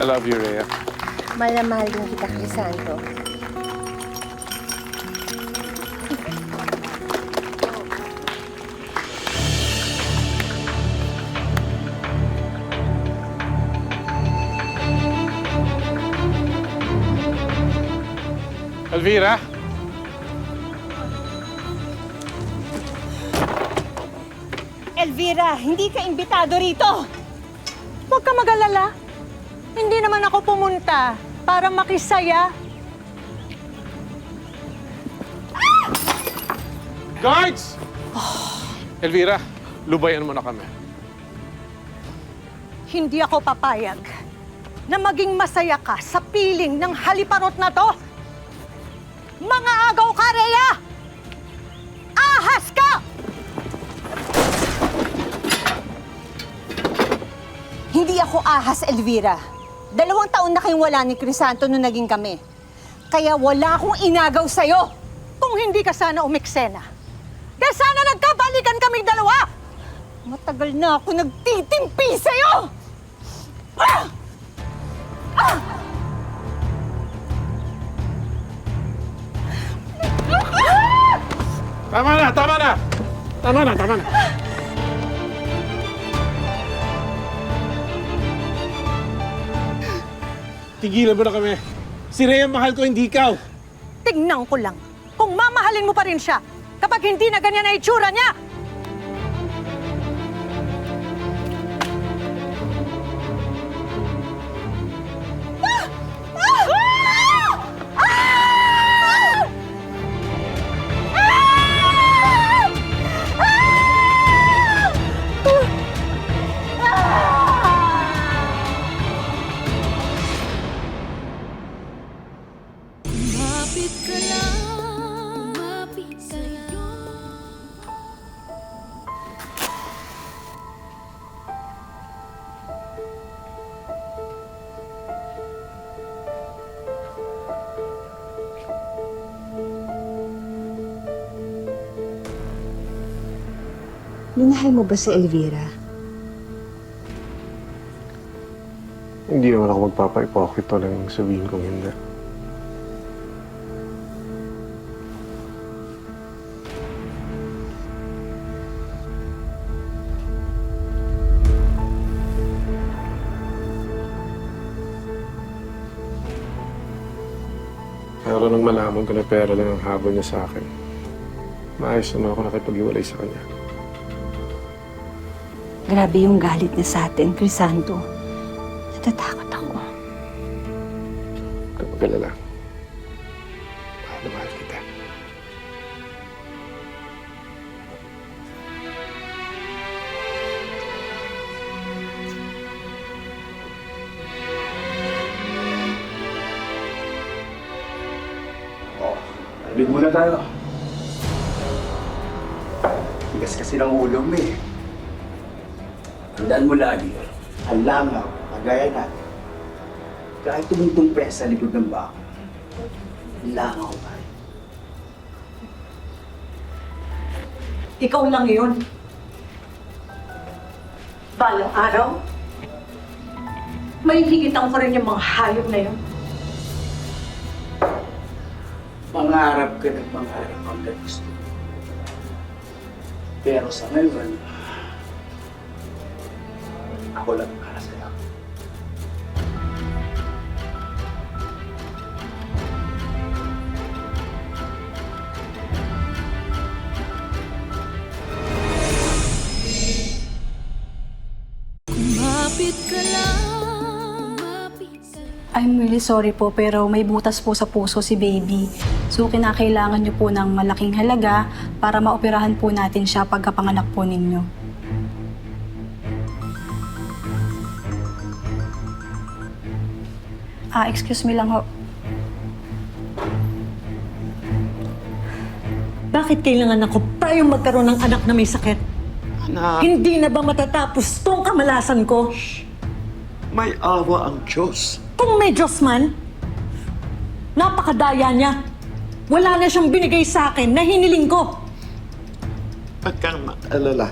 I love you, Rhea. Mahal na mahal din kita, Crisanto. Elvira? Elvira, hindi ka imbitado rito! Huwag ka mag-alala. Hindi naman ako pumunta para makisaya. Guards! Elvira, lubayan mo na kami. Hindi ako papayag na maging masaya ka sa piling ng haliparot na to. Mga agaw ka, Rhea! Ahas ka! Hindi ako ahas, Elvira. 2 taon na kayong wala ni Crisanto nung naging kami. Kaya wala akong inagaw sa'yo. Kung hindi ka sana umiksena, kaya sana nagkabalikan kaming dalawa! Matagal na ako nagtitimpi sa'yo! Ah! Ah! Tama na! Tama na! Tama na! Tama na! Tigilan mo na kami. Si Rhea mahal ko, hindi ikaw. Tignan ko lang kung mamahalin mo pa rin siya kapag hindi na ganyan na itsura niya! Lumapit ka lang, lumapit sa'yo. Minahal mo ba si Elvira? Hindi naman ako magpapa-ipokito lang sabihin kong hindi. Pero nung malaman ko na pera lang ang habol niya sa akin, maayos naman ako nakipag-iwalay sa kanya. Grabe yung galit niya sa atin, Crisanto. Natatakot ako. Huwag mag-alala. Mahal na mahal kita. Balik muna tayo. Tigas kasi ng ulo mo eh. Tandaan mo lagi, ang langaw, kagaya natin. Kahit tumutungpes sa likod ng bako, langaw pa rin. Ikaw lang yun. Balang araw, may higitan ko rin yung mga hayop na yun. Mangarap ka ng mangarap hanggang gusto. Pero sa ngayon, ako lang para sa'yo. Lumapit ka lang, lumapit sa'yo. I'm really sorry po, pero may butas po sa puso si baby. So, kinakailangan niyo po ng malaking halaga para maoperahan po natin siya pagkapanganak po ninyo. Excuse me lang ho. Bakit kailangan ako tayong magkaroon ng anak na may sakit? Anak, Hindi na ba matatapos tong kamalasan ko? may awa ang Diyos. Kung may Diyos man, napakadaya niya. Wala na siyang binigay sa akin na hiniling ko. Huwag kang mag-alala.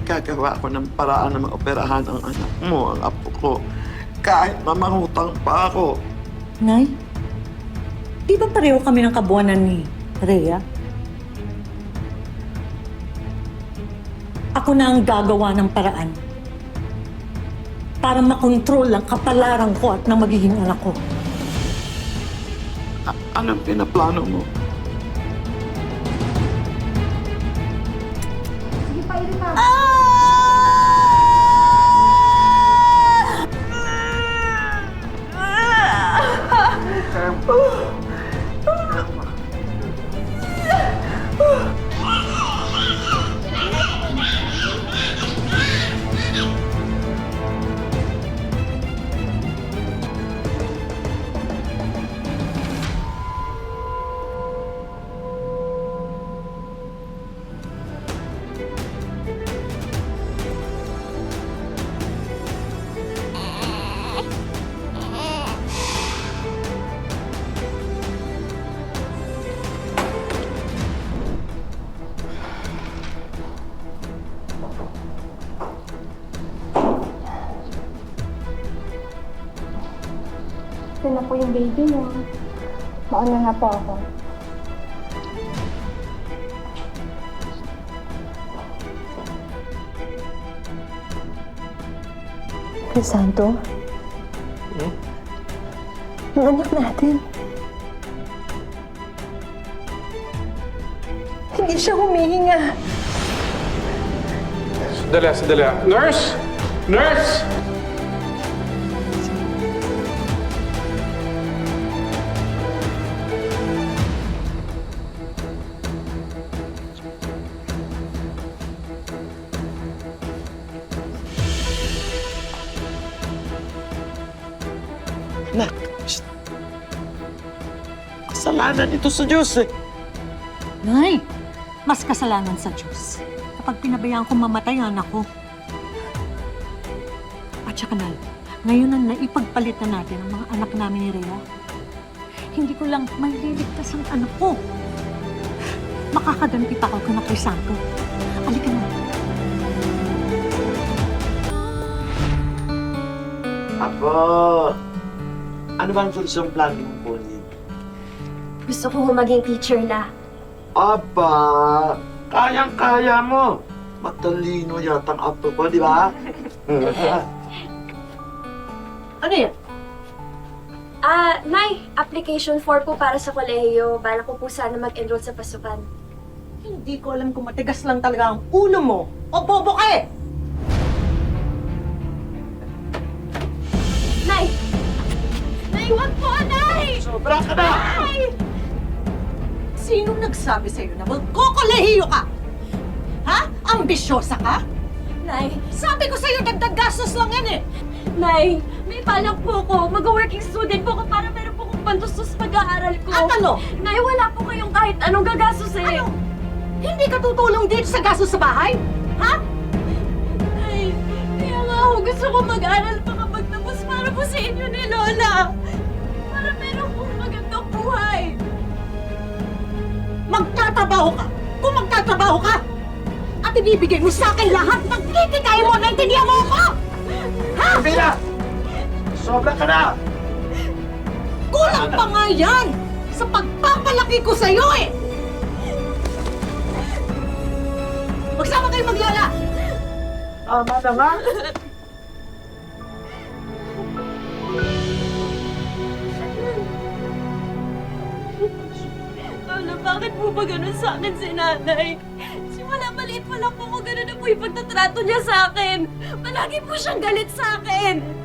Gagawa ako ng paraan na maoperahan ang anak mo, ang apo ko. kahit na mangutang pa ako. Nay, di ba pareho kami ng kabuanan ni Rhea? Ako na ang gagawa ng paraan para makontrol ang kapalaran ko at ng magiging anak ko. Anong pinaplano mo? Ito na po yung baby mo. Mauna na po ako. Crisanto? Ang anak natin. Hindi siya humihinga. Sandali, sandali. Nurse! Nurse! Nak, shh. Kasalanan ito sa Diyos eh. Nay, mas kasalanan sa Diyos kapag pinabayaan kong mamatay ang anak ko. At saka na, ngayon na naipagpalit na natin ang mga anak namin ni Rhea. Hindi ko lang maliligtas ang anak ko. Makakaganti pa ako kay Crisanto. Halika na. Apo, ano bang solusyon plano mong kunin? Gusto ko maging teacher na. Aba, kayang-kaya mo. Matalino yata ang apo ko, di ba? Ano yan? Nay, application form po para sa kolehiyo. Bala ko po sana mag-enroll sa pasukan. Hindi ko alam kung matigas lang talaga ang ulo mo o bobo ka eh! Nay! Nay, wag po, Nay! Sobra ka na! Nay! Sinong nagsabi sa'yo na magkokolehiyo ka? Ha? Ambisyosa ka? Nay! Sabi ko sa'yo, dagdag gastos lang yan eh! Nay! May balak po ko. Mag-working student po ko para meron po kong pandustos sa pag-aaral ko. At ano? Nay, wala po kayong kahit anong gagastos eh. Ano? Hindi ka tutulong dito sa gastos sa bahay? Ha? Nay, kaya nga ako gusto ko mag-aral pa kapag tapos para po sa inyo ni Lola. Para meron pong magandang buhay. Magtatrabaho ka! Kung magtatrabaho ka! At ibibigay mo sa akin lahat ng kikikain mo, naintindihan mo ako! Ha? Hindi na! Sobra ka na! Kulang pa nga yan sa pagpapalaki ko sa'yo eh! Magsama kayo maglola! Tama na nga! Lola, bakit po ba ganun sa akin si nanay? Simula maliit pa lang po ko ganun na po yung pagtatrato niya sa akin. Palagi po siyang galit sa akin.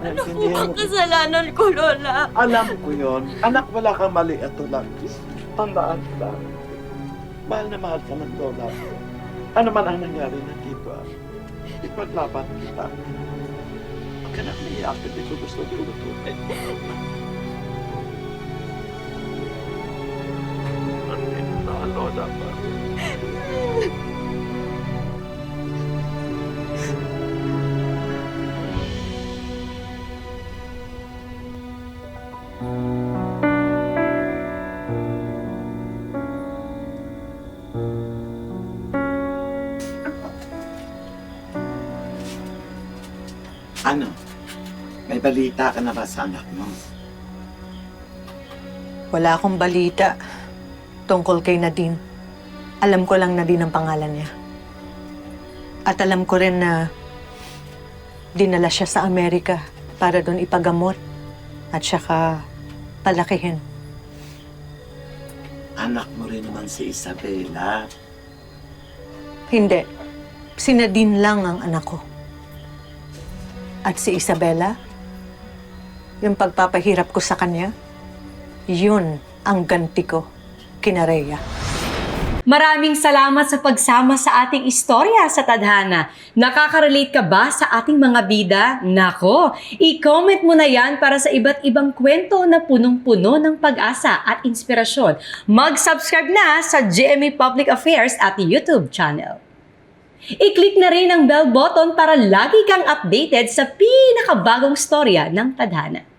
Ano po bang kasalanan ko, Lola? Alam ko yon. Anak, wala kang mali at lang. Tandaan ko lang. Mahal na mahal ka ng lola ko. Ano man ang nangyari na dito, ipaglaban kita. Huwag ka na umiyak, hindi ko gusto tulutunin. Ano na, lola pa? Ano? May balita ka na ba sa anak mo? Wala akong balita tungkol kay Nadine. Alam ko lang Nadine ang pangalan niya. At alam ko rin na dinala siya sa Amerika para doon ipagamot at saka palakihin. Anak mo rin naman si Isabela. Hindi. Si Nadine lang ang anak ko. At si Isabela, yung pagpapahirap ko sa kanya, yun ang ganti ko kina Rhea. Maraming salamat sa pagsama sa ating istorya sa Tadhana. Nakaka-relate ka ba sa ating mga bida? Nako, i-comment mo na yan para sa iba't ibang kwento na punong-puno ng pag-asa at inspirasyon. Mag-subscribe na sa GMA Public Affairs at YouTube channel. I-click na rin ang bell button para lagi kang updated sa pinakabagong storya ng Tadhana.